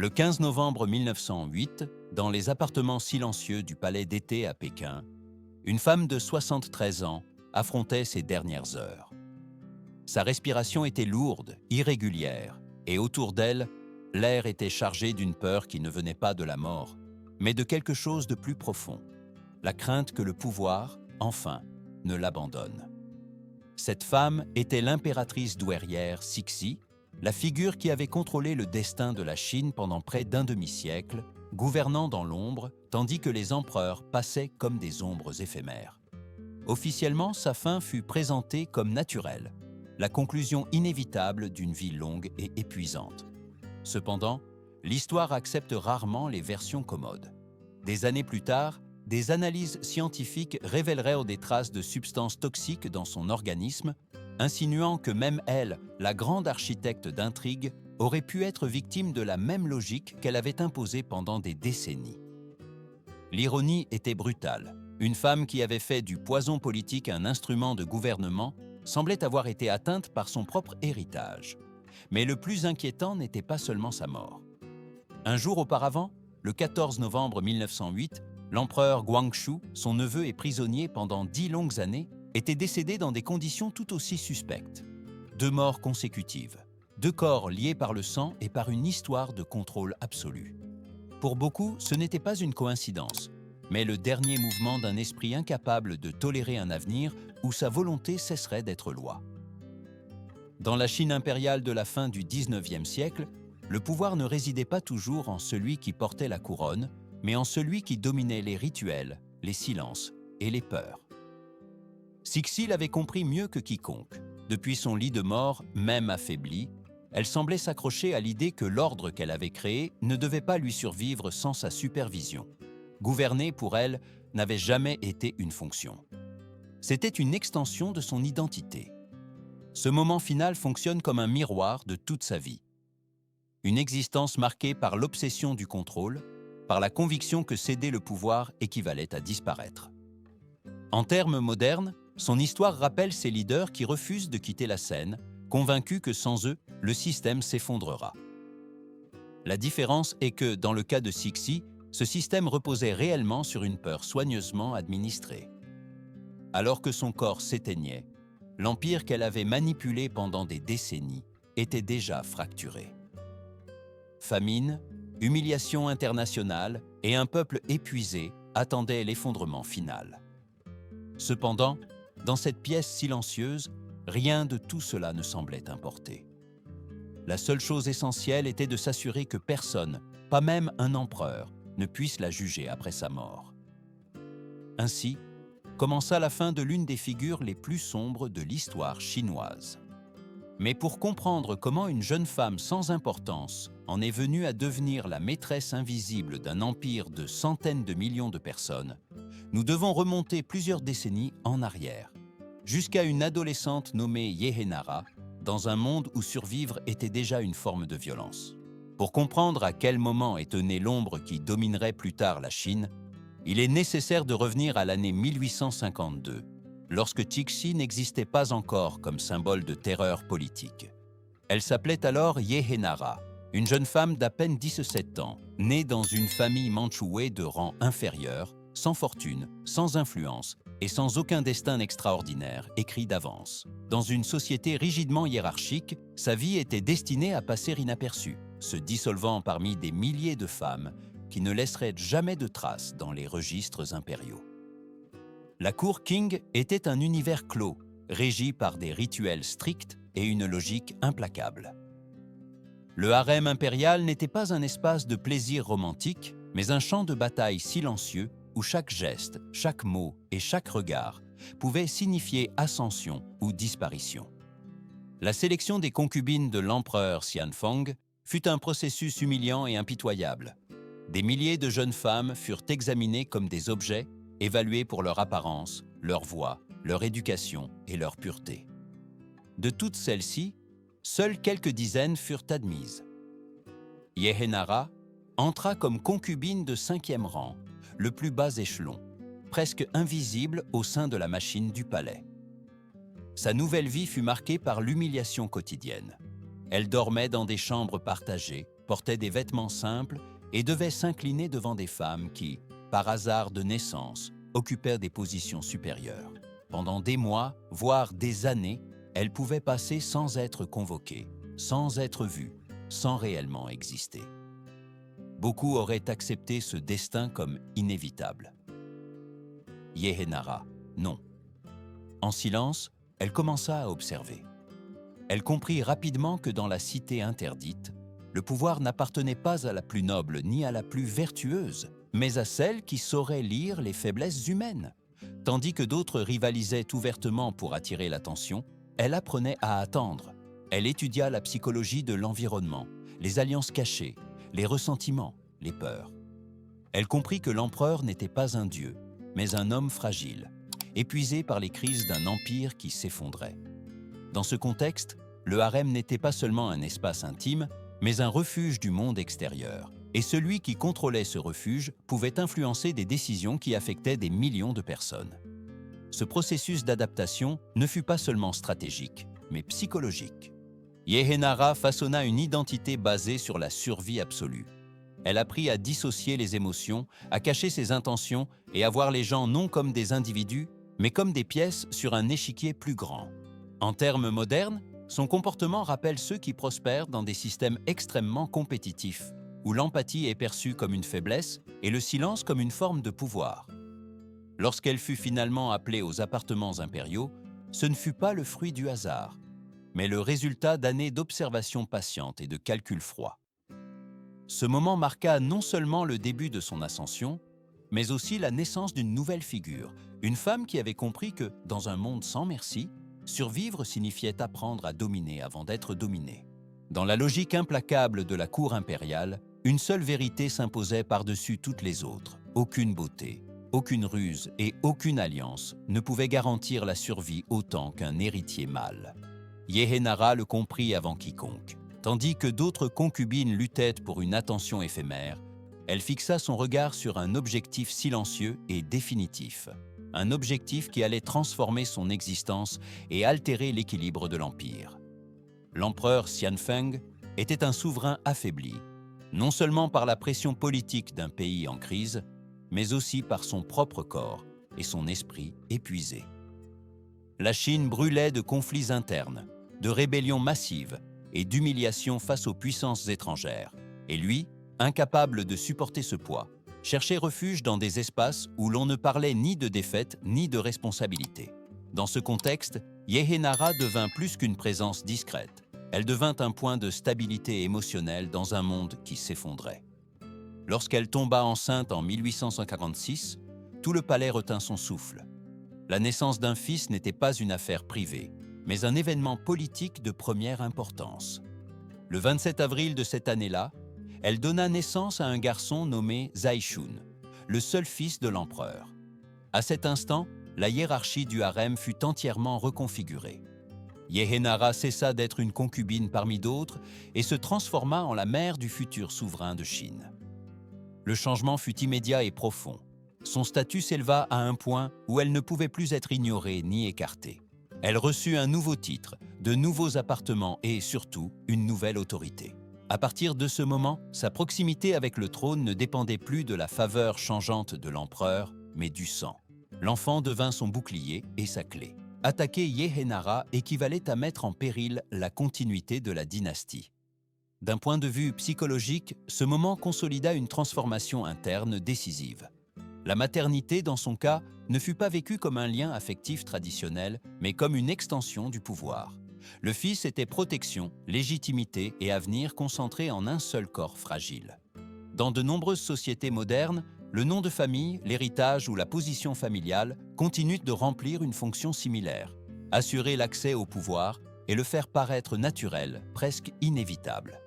Le 15 novembre 1908, dans les appartements silencieux du palais d'été à Pékin, une femme de 73 ans affrontait ses dernières heures. Sa respiration était lourde, irrégulière, et autour d'elle, l'air était chargé d'une peur qui ne venait pas de la mort, mais de quelque chose de plus profond, la crainte que le pouvoir, enfin, ne l'abandonne. Cette femme était l'impératrice douairière Cixi, la figure qui avait contrôlé le destin de la Chine pendant près d'un demi-siècle, gouvernant dans l'ombre, tandis que les empereurs passaient comme des ombres éphémères. Officiellement, sa fin fut présentée comme naturelle, la conclusion inévitable d'une vie longue et épuisante. Cependant, l'histoire accepte rarement les versions commodes. Des années plus tard, des analyses scientifiques révéleraient des traces de substances toxiques dans son organisme, insinuant que même elle, la grande architecte d'intrigue, aurait pu être victime de la même logique qu'elle avait imposée pendant des décennies. L'ironie était brutale. Une femme qui avait fait du poison politique un instrument de gouvernement semblait avoir été atteinte par son propre héritage. Mais le plus inquiétant n'était pas seulement sa mort. Un jour auparavant, le 14 novembre 1908, l'empereur Guangxu, son neveu et prisonnier pendant 10 longues années, était décédé dans des conditions tout aussi suspectes. 2 morts consécutives, 2 corps liés par le sang et par une histoire de contrôle absolu. Pour beaucoup, ce n'était pas une coïncidence, mais le dernier mouvement d'un esprit incapable de tolérer un avenir où sa volonté cesserait d'être loi. Dans la Chine impériale de la fin du XIXe siècle, le pouvoir ne résidait pas toujours en celui qui portait la couronne, mais en celui qui dominait les rituels, les silences et les peurs. Cixi l'avait compris mieux que quiconque. Depuis son lit de mort, même affaiblie, elle semblait s'accrocher à l'idée que l'ordre qu'elle avait créé ne devait pas lui survivre sans sa supervision. Gouverner, pour elle, n'avait jamais été une fonction. C'était une extension de son identité. Ce moment final fonctionne comme un miroir de toute sa vie. Une existence marquée par l'obsession du contrôle, par la conviction que céder le pouvoir équivalait à disparaître. En termes modernes, son histoire rappelle ces leaders qui refusent de quitter la scène, convaincus que sans eux, le système s'effondrera. La différence est que, dans le cas de Cixi, ce système reposait réellement sur une peur soigneusement administrée. Alors que son corps s'éteignait, l'empire qu'elle avait manipulé pendant des décennies était déjà fracturé. Famine, humiliation internationale et un peuple épuisé attendaient l'effondrement final. Cependant, dans cette pièce silencieuse, rien de tout cela ne semblait importer. La seule chose essentielle était de s'assurer que personne, pas même un empereur, ne puisse la juger après sa mort. Ainsi, commença la fin de l'une des figures les plus sombres de l'histoire chinoise. Mais pour comprendre comment une jeune femme sans importance en est venue à devenir la maîtresse invisible d'un empire de centaines de millions de personnes, nous devons remonter plusieurs décennies en arrière, jusqu'à une adolescente nommée Yehenara, dans un monde où survivre était déjà une forme de violence. Pour comprendre à quel moment est née l'ombre qui dominerait plus tard la Chine, il est nécessaire de revenir à l'année 1852, lorsque Cixi n'existait pas encore comme symbole de terreur politique. Elle s'appelait alors Yehenara, une jeune femme d'à peine 17 ans, née dans une famille mandchoue de rang inférieur, sans fortune, sans influence et sans aucun destin extraordinaire écrit d'avance. Dans une société rigidement hiérarchique, sa vie était destinée à passer inaperçue, se dissolvant parmi des milliers de femmes qui ne laisseraient jamais de traces dans les registres impériaux. La cour Qing était un univers clos, régi par des rituels stricts et une logique implacable. Le harem impérial n'était pas un espace de plaisir romantique, mais un champ de bataille silencieux où chaque geste, chaque mot et chaque regard pouvaient signifier ascension ou disparition. La sélection des concubines de l'empereur Xianfeng fut un processus humiliant et impitoyable. Des milliers de jeunes femmes furent examinées comme des objets, évaluées pour leur apparence, leur voix, leur éducation et leur pureté. De toutes celles-ci, seules quelques dizaines furent admises. Yehenara entra comme concubine de 5e rang, le plus bas échelon, presque invisible au sein de la machine du palais. Sa nouvelle vie fut marquée par l'humiliation quotidienne. Elle dormait dans des chambres partagées, portait des vêtements simples et devait s'incliner devant des femmes qui, par hasard de naissance, occupèrent des positions supérieures. Pendant des mois, voire des années, elle pouvait passer sans être convoquée, sans être vue, sans réellement exister. Beaucoup auraient accepté ce destin comme inévitable. Yehenara, non. En silence, elle commença à observer. Elle comprit rapidement que dans la cité interdite, le pouvoir n'appartenait pas à la plus noble ni à la plus vertueuse, mais à celle qui saurait lire les faiblesses humaines. Tandis que d'autres rivalisaient ouvertement pour attirer l'attention, elle apprenait à attendre. Elle étudia la psychologie de l'environnement, les alliances cachées, les ressentiments, les peurs. Elle comprit que l'empereur n'était pas un dieu, mais un homme fragile, épuisé par les crises d'un empire qui s'effondrait. Dans ce contexte, le harem n'était pas seulement un espace intime, mais un refuge du monde extérieur. Et celui qui contrôlait ce refuge pouvait influencer des décisions qui affectaient des millions de personnes. Ce processus d'adaptation ne fut pas seulement stratégique, mais psychologique. Yehenara façonna une identité basée sur la survie absolue. Elle apprit à dissocier les émotions, à cacher ses intentions et à voir les gens non comme des individus, mais comme des pièces sur un échiquier plus grand. En termes modernes, son comportement rappelle ceux qui prospèrent dans des systèmes extrêmement compétitifs, où l'empathie est perçue comme une faiblesse et le silence comme une forme de pouvoir. Lorsqu'elle fut finalement appelée aux appartements impériaux, ce ne fut pas le fruit du hasard, mais le résultat d'années d'observation patiente et de calcul froid. Ce moment marqua non seulement le début de son ascension, mais aussi la naissance d'une nouvelle figure, une femme qui avait compris que, dans un monde sans merci, survivre signifiait apprendre à dominer avant d'être dominé. Dans la logique implacable de la cour impériale, une seule vérité s'imposait par-dessus toutes les autres. Aucune beauté, aucune ruse et aucune alliance ne pouvaient garantir la survie autant qu'un héritier mâle. Yehenara le comprit avant quiconque. Tandis que d'autres concubines luttaient pour une attention éphémère, elle fixa son regard sur un objectif silencieux et définitif. Un objectif qui allait transformer son existence et altérer l'équilibre de l'Empire. L'empereur Xianfeng était un souverain affaibli, non seulement par la pression politique d'un pays en crise, mais aussi par son propre corps et son esprit épuisé. La Chine brûlait de conflits internes, de rébellions massives et d'humiliations face aux puissances étrangères. Et lui, incapable de supporter ce poids, cherchait refuge dans des espaces où l'on ne parlait ni de défaite ni de responsabilité. Dans ce contexte, Yehenara devint plus qu'une présence discrète. Elle devint un point de stabilité émotionnelle dans un monde qui s'effondrait. Lorsqu'elle tomba enceinte en 1846, tout le palais retint son souffle. La naissance d'un fils n'était pas une affaire privée, mais un événement politique de première importance. Le 27 avril de cette année-là, elle donna naissance à un garçon nommé Zaishun, le seul fils de l'empereur. À cet instant, la hiérarchie du harem fut entièrement reconfigurée. Yehenara cessa d'être une concubine parmi d'autres et se transforma en la mère du futur souverain de Chine. Le changement fut immédiat et profond. Son statut s'éleva à un point où elle ne pouvait plus être ignorée ni écartée. Elle reçut un nouveau titre, de nouveaux appartements et, surtout, une nouvelle autorité. À partir de ce moment, sa proximité avec le trône ne dépendait plus de la faveur changeante de l'empereur, mais du sang. L'enfant devint son bouclier et sa clé. Attaquer Yehenara équivalait à mettre en péril la continuité de la dynastie. D'un point de vue psychologique, ce moment consolida une transformation interne décisive. La maternité, dans son cas, ne fut pas vécue comme un lien affectif traditionnel, mais comme une extension du pouvoir. Le fils était protection, légitimité et avenir concentrés en un seul corps fragile. Dans de nombreuses sociétés modernes, le nom de famille, l'héritage ou la position familiale continuent de remplir une fonction similaire, assurer l'accès au pouvoir et le faire paraître naturel, presque inévitable.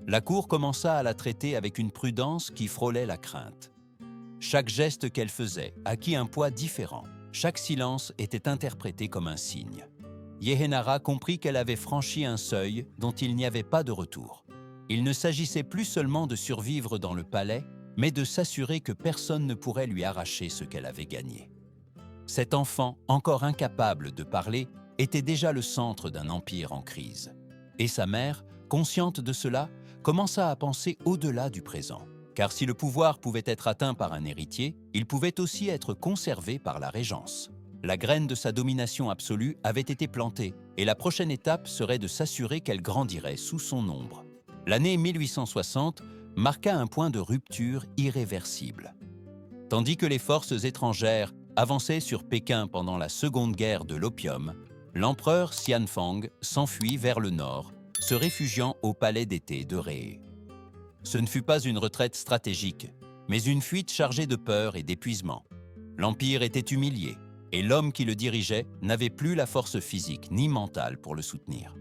La cour commença à la traiter avec une prudence qui frôlait la crainte. Chaque geste qu'elle faisait acquit un poids différent. Chaque silence était interprété comme un signe. Yehenara comprit qu'elle avait franchi un seuil dont il n'y avait pas de retour. Il ne s'agissait plus seulement de survivre dans le palais, mais de s'assurer que personne ne pourrait lui arracher ce qu'elle avait gagné. Cet enfant, encore incapable de parler, était déjà le centre d'un empire en crise. Et sa mère, consciente de cela, commença à penser au-delà du présent. Car si le pouvoir pouvait être atteint par un héritier, il pouvait aussi être conservé par la régence. La graine de sa domination absolue avait été plantée, et la prochaine étape serait de s'assurer qu'elle grandirait sous son ombre. L'année 1860 marqua un point de rupture irréversible. Tandis que les forces étrangères avançaient sur Pékin pendant la Seconde Guerre de l'opium, l'empereur Xianfang s'enfuit vers le nord, se réfugiant au palais d'été de Réé. Ce ne fut pas une retraite stratégique, mais une fuite chargée de peur et d'épuisement. L'empire était humilié, et l'homme qui le dirigeait n'avait plus la force physique ni mentale pour le soutenir.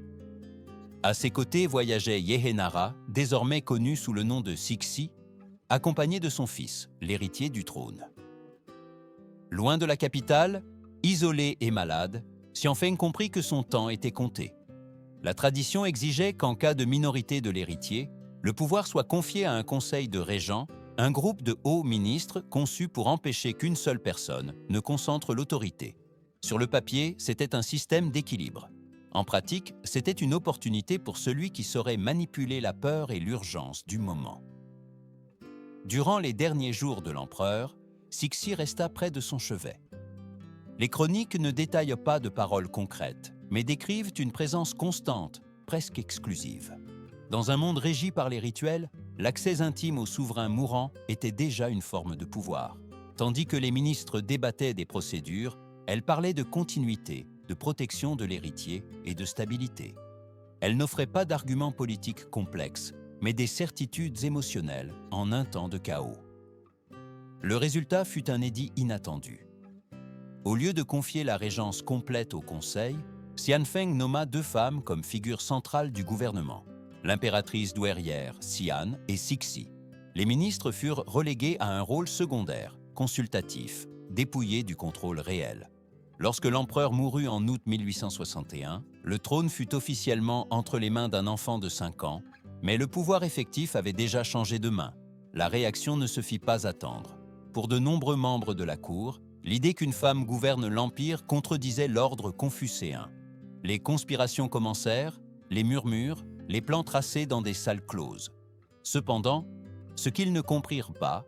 À ses côtés voyageait Yehenara, désormais connu sous le nom de Cixi, accompagné de son fils, l'héritier du trône. Loin de la capitale, isolé et malade, Xianfeng comprit que son temps était compté. La tradition exigeait qu'en cas de minorité de l'héritier, le pouvoir soit confié à un conseil de régents, un groupe de hauts ministres conçu pour empêcher qu'une seule personne ne concentre l'autorité. Sur le papier, c'était un système d'équilibre. En pratique, c'était une opportunité pour celui qui saurait manipuler la peur et l'urgence du moment. Durant les derniers jours de l'empereur, Cixi resta près de son chevet. Les chroniques ne détaillent pas de paroles concrètes, mais décrivent une présence constante, presque exclusive. Dans un monde régi par les rituels, l'accès intime au souverain mourant était déjà une forme de pouvoir. Tandis que les ministres débattaient des procédures, elle parlait de continuité, de protection de l'héritier et de stabilité. Elle n'offrait pas d'arguments politiques complexes, mais des certitudes émotionnelles en un temps de chaos. Le résultat fut un édit inattendu. Au lieu de confier la régence complète au conseil, Xianfeng nomma 2 femmes comme figures centrales du gouvernement, l'impératrice douairière Xian et Cixi. Les ministres furent relégués à un rôle secondaire, consultatif, dépouillés du contrôle réel. Lorsque l'empereur mourut en août 1861, le trône fut officiellement entre les mains d'un enfant de 5 ans, mais le pouvoir effectif avait déjà changé de main. La réaction ne se fit pas attendre. Pour de nombreux membres de la cour, l'idée qu'une femme gouverne l'empire contredisait l'ordre confucéen. Les conspirations commencèrent, les murmures, les plans tracés dans des salles closes. Cependant, ce qu'ils ne comprirent pas,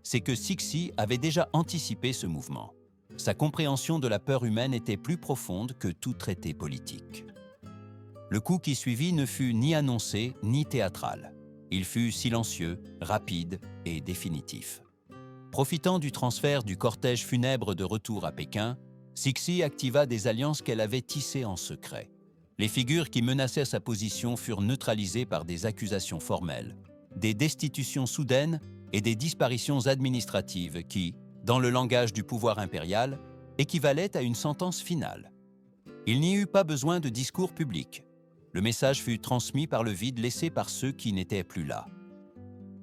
c'est que Cixi avait déjà anticipé ce mouvement. Sa compréhension de la peur humaine était plus profonde que tout traité politique. Le coup qui suivit ne fut ni annoncé ni théâtral. Il fut silencieux, rapide et définitif. Profitant du transfert du cortège funèbre de retour à Pékin, Cixi activa des alliances qu'elle avait tissées en secret. Les figures qui menaçaient sa position furent neutralisées par des accusations formelles, des destitutions soudaines et des disparitions administratives qui, dans le langage du pouvoir impérial, équivalaient à une sentence finale. Il n'y eut pas besoin de discours public. Le message fut transmis par le vide laissé par ceux qui n'étaient plus là.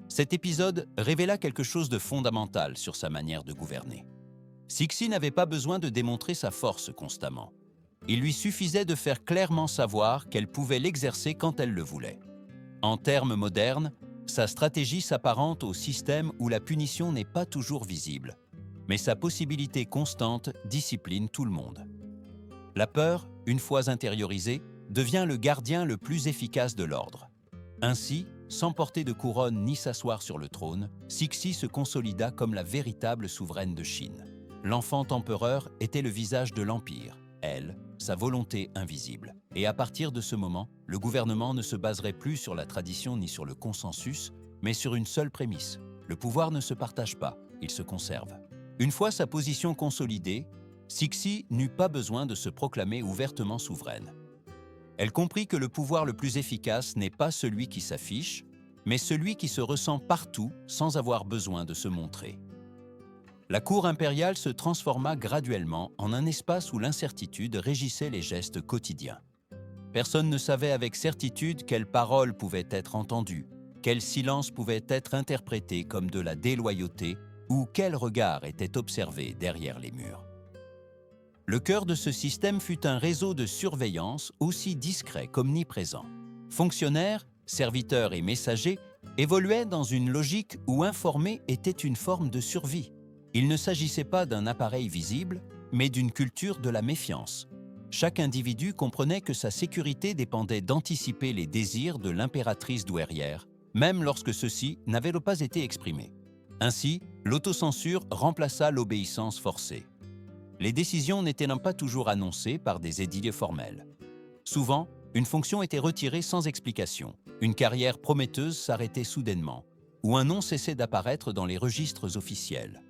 Cet épisode révéla quelque chose de fondamental sur sa manière de gouverner. Cixi n'avait pas besoin de démontrer sa force constamment. Il lui suffisait de faire clairement savoir qu'elle pouvait l'exercer quand elle le voulait. En termes modernes, sa stratégie s'apparente au système où la punition n'est pas toujours visible, mais sa possibilité constante discipline tout le monde. La peur, une fois intériorisée, devient le gardien le plus efficace de l'ordre. Ainsi, sans porter de couronne ni s'asseoir sur le trône, Cixi se consolida comme la véritable souveraine de Chine. L'enfant empereur était le visage de l'empire, elle, sa volonté invisible. Et à partir de ce moment, le gouvernement ne se baserait plus sur la tradition ni sur le consensus, mais sur une seule prémisse. Le pouvoir ne se partage pas, il se conserve. Une fois sa position consolidée, Cixi n'eut pas besoin de se proclamer ouvertement souveraine. Elle comprit que le pouvoir le plus efficace n'est pas celui qui s'affiche, mais celui qui se ressent partout sans avoir besoin de se montrer. La cour impériale se transforma graduellement en un espace où l'incertitude régissait les gestes quotidiens. Personne ne savait avec certitude quelles paroles pouvaient être entendues, quel silence pouvait être interprété comme de la déloyauté ou quel regard était observé derrière les murs. Le cœur de ce système fut un réseau de surveillance aussi discret qu'omniprésent. Fonctionnaires, serviteurs et messagers évoluaient dans une logique où informer était une forme de survie. Il ne s'agissait pas d'un appareil visible, mais d'une culture de la méfiance. Chaque individu comprenait que sa sécurité dépendait d'anticiper les désirs de l'impératrice douairière même lorsque ceux-ci n'avaient pas été exprimés. Ainsi, l'autocensure remplaça l'obéissance forcée. Les décisions n'étaient pas toujours annoncées par des édits formels. Souvent, une fonction était retirée sans explication, une carrière prometteuse s'arrêtait soudainement, ou un nom cessait d'apparaître dans les registres officiels.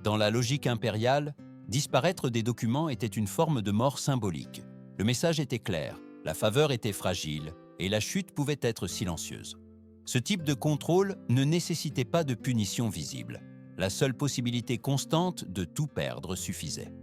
Dans la logique impériale, disparaître des documents était une forme de mort symbolique. Le message était clair, la faveur était fragile, et la chute pouvait être silencieuse. Ce type de contrôle ne nécessitait pas de punition visible. La seule possibilité constante de tout perdre suffisait.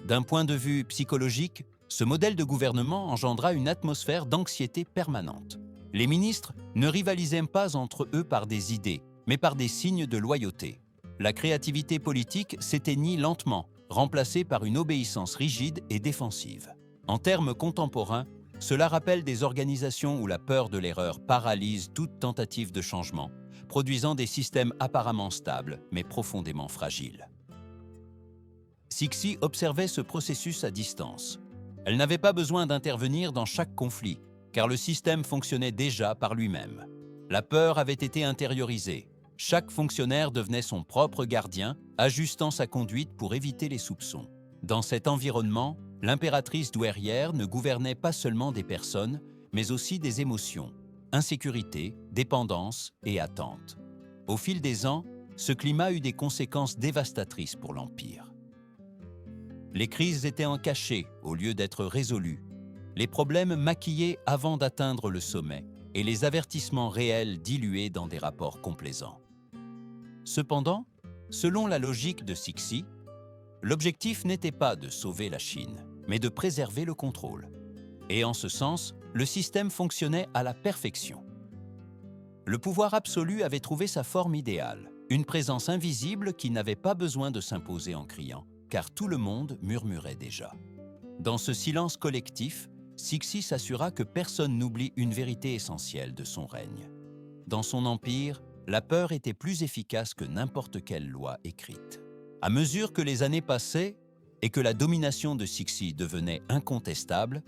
D'un point de vue psychologique, ce modèle de gouvernement engendra une atmosphère d'anxiété permanente. Les ministres ne rivalisaient pas entre eux par des idées, mais par des signes de loyauté. La créativité politique s'éteignit lentement, remplacée par une obéissance rigide et défensive. En termes contemporains, cela rappelle des organisations où la peur de l'erreur paralyse toute tentative de changement, produisant des systèmes apparemment stables, mais profondément fragiles. Cixi observait ce processus à distance. Elle n'avait pas besoin d'intervenir dans chaque conflit, car le système fonctionnait déjà par lui-même. La peur avait été intériorisée. Chaque fonctionnaire devenait son propre gardien, ajustant sa conduite pour éviter les soupçons. Dans cet environnement, l'impératrice douairière ne gouvernait pas seulement des personnes, mais aussi des émotions, insécurité, dépendance et attente. Au fil des ans, ce climat eut des conséquences dévastatrices pour l'Empire. Les crises étaient en cachette au lieu d'être résolues, les problèmes maquillés avant d'atteindre le sommet et les avertissements réels dilués dans des rapports complaisants. Cependant, selon la logique de Cixi, l'objectif n'était pas de sauver la Chine, mais de préserver le contrôle. Et en ce sens, le système fonctionnait à la perfection. Le pouvoir absolu avait trouvé sa forme idéale, une présence invisible qui n'avait pas besoin de s'imposer en criant, car tout le monde murmurait déjà. Dans ce silence collectif, Cixi s'assura que personne n'oublie une vérité essentielle de son règne. Dans son empire, la peur était plus efficace que n'importe quelle loi écrite. À mesure que les années passaient et que la domination de Cixi devenait incontestable,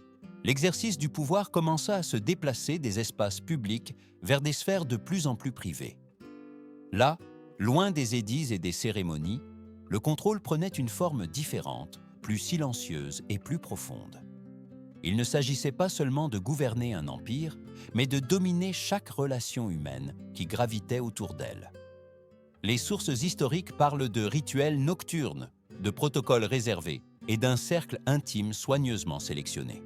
l'exercice du pouvoir commença à se déplacer des espaces publics vers des sphères de plus en plus privées. Là, loin des édits et des cérémonies, le contrôle prenait une forme différente, plus silencieuse et plus profonde. Il ne s'agissait pas seulement de gouverner un empire, mais de dominer chaque relation humaine qui gravitait autour d'elle. Les sources historiques parlent de rituels nocturnes, de protocoles réservés et d'un cercle intime soigneusement sélectionné.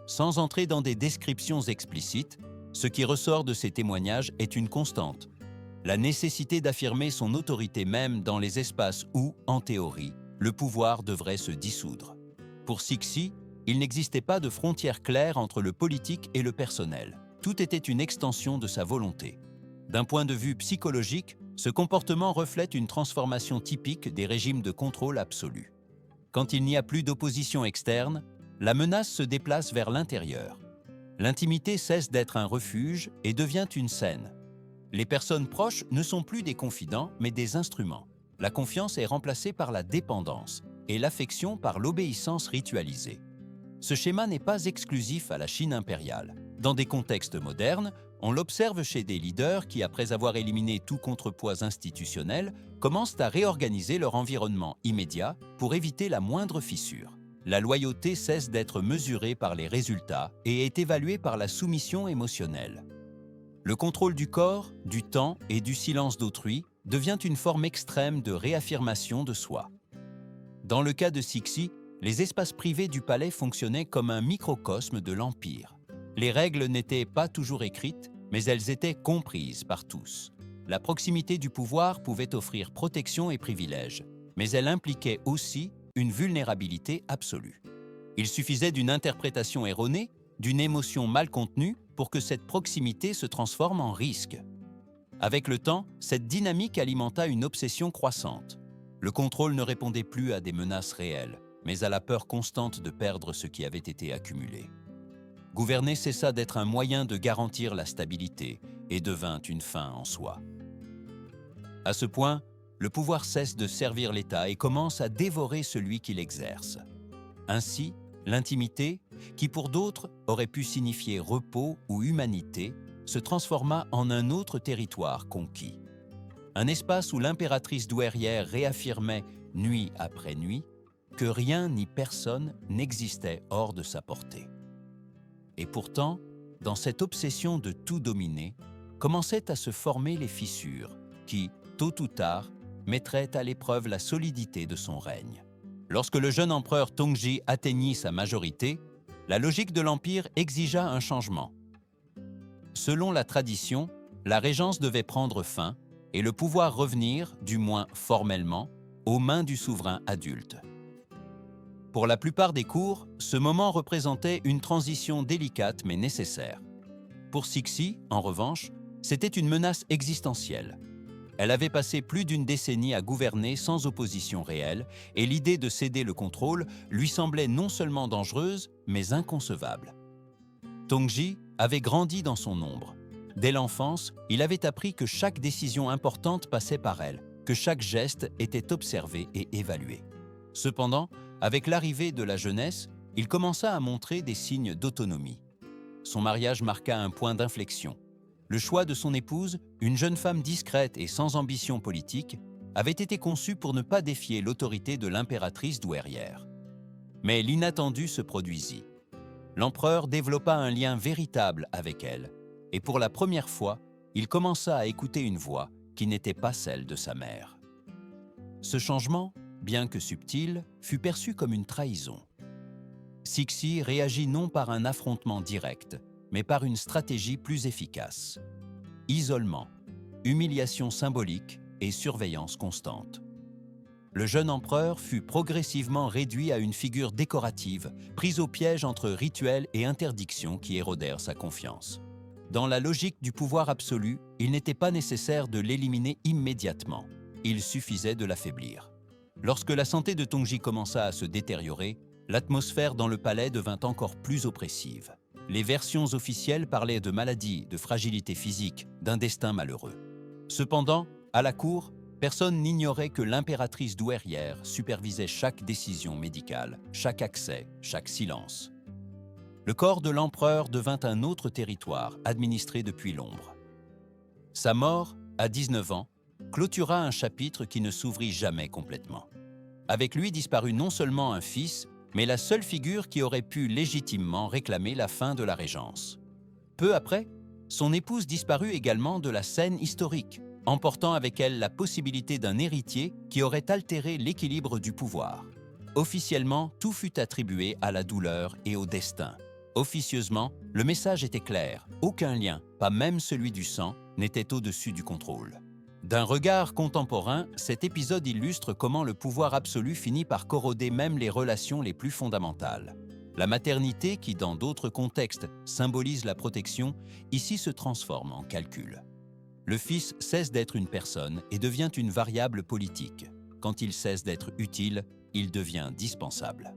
Sans entrer dans des descriptions explicites, ce qui ressort de ces témoignages est une constante, la nécessité d'affirmer son autorité même dans les espaces où, en théorie, le pouvoir devrait se dissoudre. Pour Cixi, il n'existait pas de frontière claire entre le politique et le personnel. Tout était une extension de sa volonté. D'un point de vue psychologique, ce comportement reflète une transformation typique des régimes de contrôle absolu. Quand il n'y a plus d'opposition externe, la menace se déplace vers l'intérieur. L'intimité cesse d'être un refuge et devient une scène. Les personnes proches ne sont plus des confidents, mais des instruments. La confiance est remplacée par la dépendance et l'affection par l'obéissance ritualisée. Ce schéma n'est pas exclusif à la Chine impériale. Dans des contextes modernes, on l'observe chez des leaders qui, après avoir éliminé tout contrepoids institutionnel, commencent à réorganiser leur environnement immédiat pour éviter la moindre fissure. La loyauté cesse d'être mesurée par les résultats et est évaluée par la soumission émotionnelle. Le contrôle du corps, du temps et du silence d'autrui devient une forme extrême de réaffirmation de soi. Dans le cas de Cixi, les espaces privés du palais fonctionnaient comme un microcosme de l'Empire. Les règles n'étaient pas toujours écrites, mais elles étaient comprises par tous. La proximité du pouvoir pouvait offrir protection et privilèges, mais elle impliquait aussi une vulnérabilité absolue. Il suffisait d'une interprétation erronée, d'une émotion mal contenue pour que cette proximité se transforme en risque. Avec le temps, cette dynamique alimenta une obsession croissante. Le contrôle ne répondait plus à des menaces réelles, mais à la peur constante de perdre ce qui avait été accumulé. Gouverner cessa d'être un moyen de garantir la stabilité et devint une fin en soi. À ce point, le pouvoir cesse de servir l'État et commence à dévorer celui qui l'exerce. Ainsi, l'intimité, qui pour d'autres aurait pu signifier repos ou humanité, se transforma en un autre territoire conquis. Un espace où l'impératrice douairière réaffirmait, nuit après nuit, que rien ni personne n'existait hors de sa portée. Et pourtant, dans cette obsession de tout dominer, commençaient à se former les fissures qui, tôt ou tard, mettraient à l'épreuve la solidité de son règne. Lorsque le jeune empereur Tongji atteignit sa majorité, la logique de l'Empire exigea un changement. Selon la tradition, la régence devait prendre fin et le pouvoir revenir, du moins formellement, aux mains du souverain adulte. Pour la plupart des cours, ce moment représentait une transition délicate mais nécessaire. Pour Cixi, en revanche, c'était une menace existentielle. Elle avait passé plus d'une décennie à gouverner sans opposition réelle et l'idée de céder le contrôle lui semblait non seulement dangereuse, mais inconcevable. Tongji avait grandi dans son ombre. Dès l'enfance, il avait appris que chaque décision importante passait par elle, que chaque geste était observé et évalué. Cependant, avec l'arrivée de la jeunesse, il commença à montrer des signes d'autonomie. Son mariage marqua un point d'inflexion. Le choix de son épouse, une jeune femme discrète et sans ambition politique, avait été conçu pour ne pas défier l'autorité de l'impératrice douairière. Mais l'inattendu se produisit. L'empereur développa un lien véritable avec elle, et pour la première fois, il commença à écouter une voix qui n'était pas celle de sa mère. Ce changement, bien que subtil, fut perçu comme une trahison. Cixi réagit non par un affrontement direct, mais par une stratégie plus efficace. Isolement, humiliation symbolique et surveillance constante. Le jeune empereur fut progressivement réduit à une figure décorative, prise au piège entre rituels et interdictions qui érodèrent sa confiance. Dans la logique du pouvoir absolu, il n'était pas nécessaire de l'éliminer immédiatement. Il suffisait de l'affaiblir. Lorsque la santé de Tongji commença à se détériorer, l'atmosphère dans le palais devint encore plus oppressive. Les versions officielles parlaient de maladies, de fragilité physique, d'un destin malheureux. Cependant, à la cour, personne n'ignorait que l'impératrice douairière supervisait chaque décision médicale, chaque accès, chaque silence. Le corps de l'empereur devint un autre territoire administré depuis l'ombre. Sa mort, à 19 ans, clôtura un chapitre qui ne s'ouvrit jamais complètement. Avec lui disparut non seulement un fils, mais la seule figure qui aurait pu légitimement réclamer la fin de la régence. Peu après, son épouse disparut également de la scène historique, emportant avec elle la possibilité d'un héritier qui aurait altéré l'équilibre du pouvoir. Officiellement, tout fut attribué à la douleur et au destin. Officieusement, le message était clair, aucun lien, pas même celui du sang, n'était au-dessus du contrôle. D'un regard contemporain, cet épisode illustre comment le pouvoir absolu finit par corroder même les relations les plus fondamentales. La maternité, qui dans d'autres contextes symbolise la protection, ici se transforme en calcul. Le fils cesse d'être une personne et devient une variable politique. Quand il cesse d'être utile, il devient dispensable.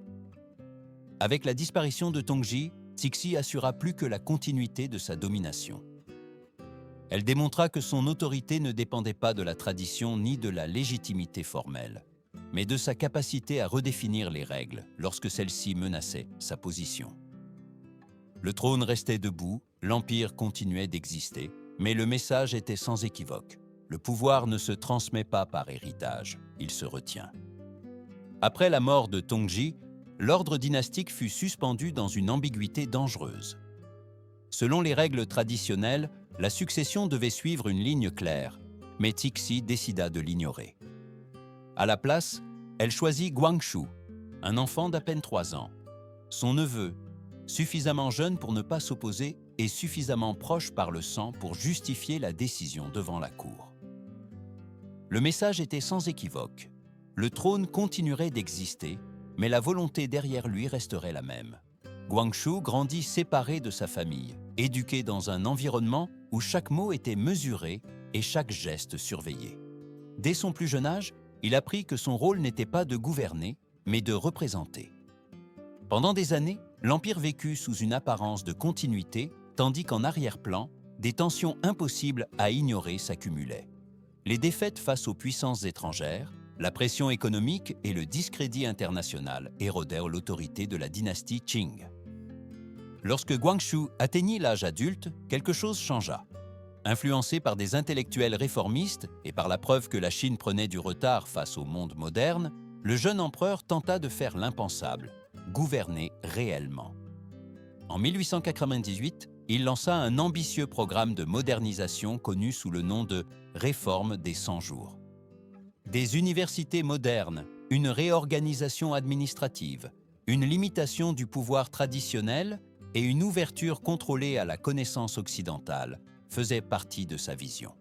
Avec la disparition de Tongji, Cixi assura plus que la continuité de sa domination. Elle démontra que son autorité ne dépendait pas de la tradition ni de la légitimité formelle, mais de sa capacité à redéfinir les règles lorsque celles-ci menaçaient sa position. Le trône restait debout, l'empire continuait d'exister, mais le message était sans équivoque. Le pouvoir ne se transmet pas par héritage, il se retient. Après la mort de Tongji, l'ordre dynastique fut suspendu dans une ambiguïté dangereuse. Selon les règles traditionnelles, la succession devait suivre une ligne claire, mais Cixi décida de l'ignorer. À la place, elle choisit Guangxu, un enfant d'à peine 3 ans. Son neveu, suffisamment jeune pour ne pas s'opposer et suffisamment proche par le sang pour justifier la décision devant la cour. Le message était sans équivoque. Le trône continuerait d'exister, mais la volonté derrière lui resterait la même. Guangxu grandit séparé de sa famille, éduqué dans un environnement où chaque mot était mesuré et chaque geste surveillé. Dès son plus jeune âge, il apprit que son rôle n'était pas de gouverner, mais de représenter. Pendant des années, l'Empire vécut sous une apparence de continuité, tandis qu'en arrière-plan, des tensions impossibles à ignorer s'accumulaient. Les défaites face aux puissances étrangères, la pression économique et le discrédit international érodèrent l'autorité de la dynastie Qing. Lorsque Guangxu atteignit l'âge adulte, quelque chose changea. Influencé par des intellectuels réformistes et par la preuve que la Chine prenait du retard face au monde moderne, le jeune empereur tenta de faire l'impensable, gouverner réellement. En 1898, il lança un ambitieux programme de modernisation connu sous le nom de « Réforme des 100 jours ». Des universités modernes, une réorganisation administrative, une limitation du pouvoir traditionnel et une ouverture contrôlée à la connaissance occidentale faisaient partie de sa vision.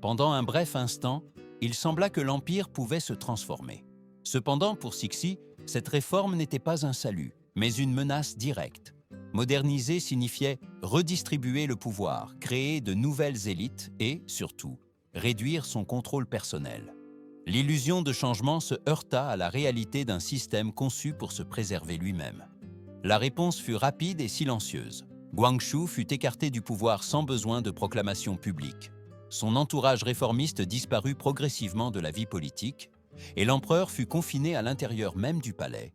Pendant un bref instant, il sembla que l'Empire pouvait se transformer. Cependant, pour Cixi, cette réforme n'était pas un salut, mais une menace directe. Moderniser signifiait redistribuer le pouvoir, créer de nouvelles élites et, surtout, réduire son contrôle personnel. L'illusion de changement se heurta à la réalité d'un système conçu pour se préserver lui-même. La réponse fut rapide et silencieuse. Guangxu fut écarté du pouvoir sans besoin de proclamation publique. Son entourage réformiste disparut progressivement de la vie politique et l'empereur fut confiné à l'intérieur même du palais,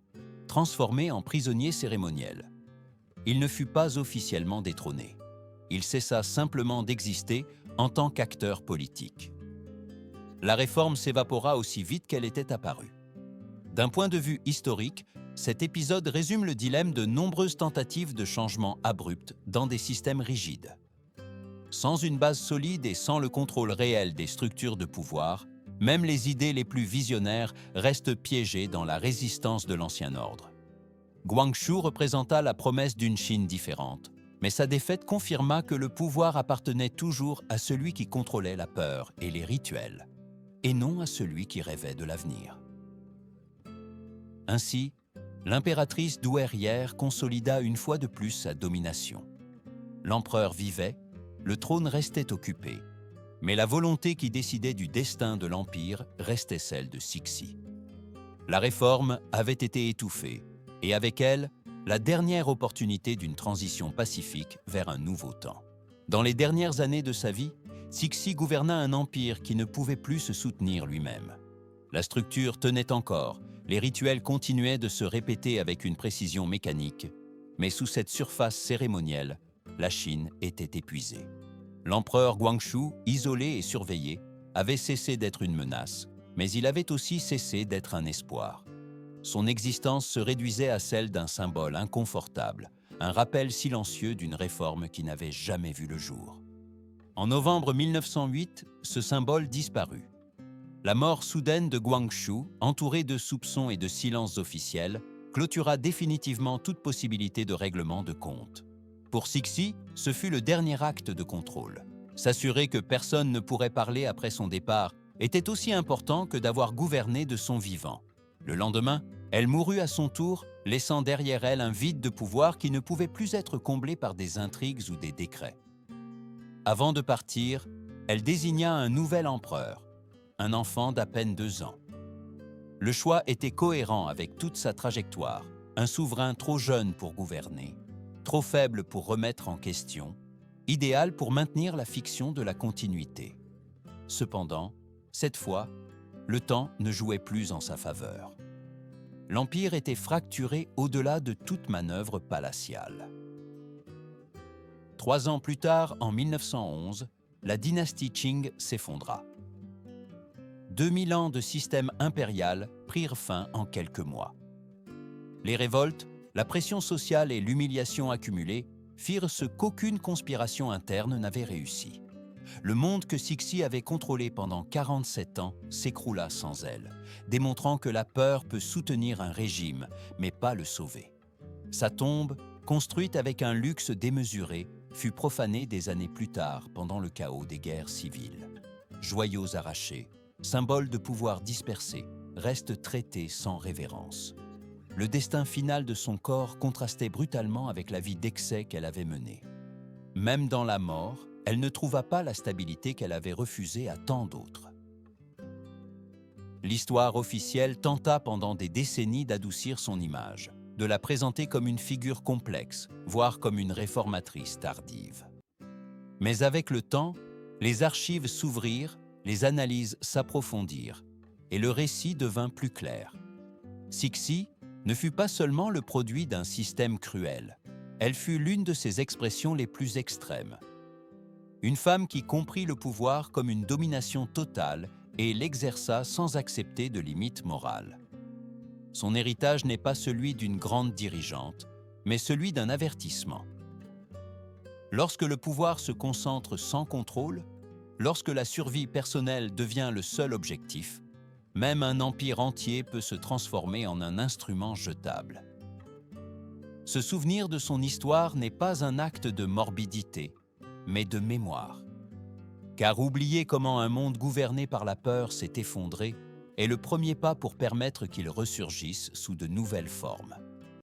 transformé en prisonnier cérémoniel. Il ne fut pas officiellement détrôné. Il cessa simplement d'exister en tant qu'acteur politique. La réforme s'évapora aussi vite qu'elle était apparue. D'un point de vue historique, cet épisode résume le dilemme de nombreuses tentatives de changement abruptes dans des systèmes rigides. Sans une base solide et sans le contrôle réel des structures de pouvoir, même les idées les plus visionnaires restent piégées dans la résistance de l'ancien ordre. Guangxu représenta la promesse d'une Chine différente, mais sa défaite confirma que le pouvoir appartenait toujours à celui qui contrôlait la peur et les rituels, et non à celui qui rêvait de l'avenir. Ainsi, l'impératrice douairière consolida une fois de plus sa domination. L'empereur vivait, le trône restait occupé, mais la volonté qui décidait du destin de l'Empire restait celle de Cixi. La réforme avait été étouffée, et avec elle, la dernière opportunité d'une transition pacifique vers un nouveau temps. Dans les dernières années de sa vie, Cixi gouverna un empire qui ne pouvait plus se soutenir lui-même. La structure tenait encore, les rituels continuaient de se répéter avec une précision mécanique, mais sous cette surface cérémonielle, la Chine était épuisée. L'empereur Guangxu, isolé et surveillé, avait cessé d'être une menace, mais il avait aussi cessé d'être un espoir. Son existence se réduisait à celle d'un symbole inconfortable, un rappel silencieux d'une réforme qui n'avait jamais vu le jour. En novembre 1908, ce symbole disparut. La mort soudaine de Guangxu, entourée de soupçons et de silences officiels, clôtura définitivement toute possibilité de règlement de compte. Pour Cixi, ce fut le dernier acte de contrôle. S'assurer que personne ne pourrait parler après son départ était aussi important que d'avoir gouverné de son vivant. Le lendemain, elle mourut à son tour, laissant derrière elle un vide de pouvoir qui ne pouvait plus être comblé par des intrigues ou des décrets. Avant de partir, elle désigna un nouvel empereur, un enfant d'à peine 2 ans. Le choix était cohérent avec toute sa trajectoire, un souverain trop jeune pour gouverner, trop faible pour remettre en question, idéal pour maintenir la fiction de la continuité. Cependant, cette fois, le temps ne jouait plus en sa faveur. L'Empire était fracturé au-delà de toute manœuvre palatiale. 3 ans plus tard, en 1911, la dynastie Qing s'effondra. 2000 ans de système impérial prirent fin en quelques mois. Les révoltes, la pression sociale et l'humiliation accumulée firent ce qu'aucune conspiration interne n'avait réussi. Le monde que Cixi avait contrôlé pendant 47 ans s'écroula sans elle, démontrant que la peur peut soutenir un régime, mais pas le sauver. Sa tombe, construite avec un luxe démesuré, fut profanée des années plus tard pendant le chaos des guerres civiles. Joyaux arrachés, symboles de pouvoir dispersés, restent traités sans révérence. Le destin final de son corps contrastait brutalement avec la vie d'excès qu'elle avait menée. Même dans la mort, elle ne trouva pas la stabilité qu'elle avait refusée à tant d'autres. L'histoire officielle tenta pendant des décennies d'adoucir son image, de la présenter comme une figure complexe, voire comme une réformatrice tardive. Mais avec le temps, les archives s'ouvrirent, les analyses s'approfondirent, et le récit devint plus clair. Cixi ne fut pas seulement le produit d'un système cruel, Elle fut l'une de ses expressions les plus extrêmes. Une femme qui comprit le pouvoir comme une domination totale et l'exerça sans accepter de limites morales. Son héritage n'est pas celui d'une grande dirigeante, mais celui d'un avertissement. Lorsque le pouvoir se concentre sans contrôle, lorsque la survie personnelle devient le seul objectif, même un empire entier peut se transformer en un instrument jetable. Se souvenir de son histoire n'est pas un acte de morbidité, mais de mémoire. Car oublier comment un monde gouverné par la peur s'est effondré est le premier pas pour permettre qu'il ressurgisse sous de nouvelles formes.